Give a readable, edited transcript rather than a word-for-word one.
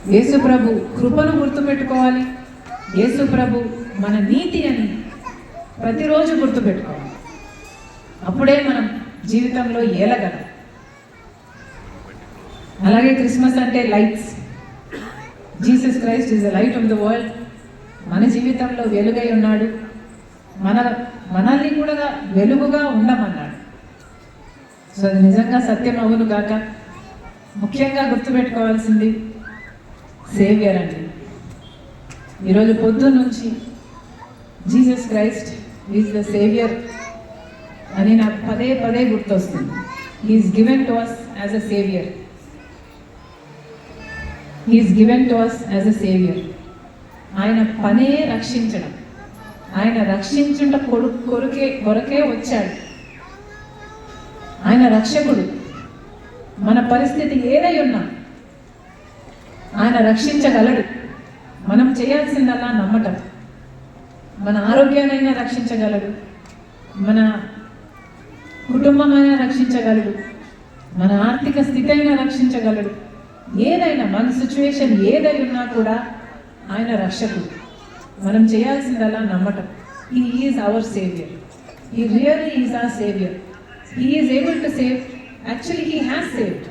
యేసు ప్రభు కృపను గుర్తుపెట్టుకోవాలి. యేసు ప్రభు మన నీతి అని ప్రతిరోజు గుర్తుపెట్టుకోవాలి. అప్పుడే మనం జీవితంలో ఏలగలం. అలాగే క్రిస్మస్ అంటే lights. Jesus Christ is the light of the world. మన జీవితంలో వెలుగై ఉన్నాడు. మనల్ని కూడా వెలుగుగా ఉండమన్నాడు. సో అది నిజంగా సత్యం అవును గాక. ముఖ్యంగా గుర్తుపెట్టుకోవాల్సింది సేవియర్ అండి. ఈరోజు పొద్దున్న నుంచి Jesus Christ is the saviour అని నాకు పదే పదే గుర్తొస్తుంది. He's given to us as a saviour. He's given to us as a saviour. ఆయన పనే రక్షించడం. ఆయన రక్షించుట కొరకే వచ్చాడు. ఆయన రక్షకుడు. మన పరిస్థితి ఏదై ఉన్నా ఆయన రక్షించగలడు. మనం చేయాల్సిందల్లా నమ్మటం. మన ఆరోగ్యాన్నైనా రక్షించగలడు, మన కుటుంబమైనా రక్షించగలడు, మన ఆర్థిక స్థితి అయినా రక్షించగలడు. ఏదైనా మన సిచ్యువేషన్ ఏదై ఉన్నా కూడా ఆయన రక్షకుడు. మనం చేయాల్సిందల్లా నమ్మటం. He is our saviour. He really is our saviour. He is able to save. Actually he has saved.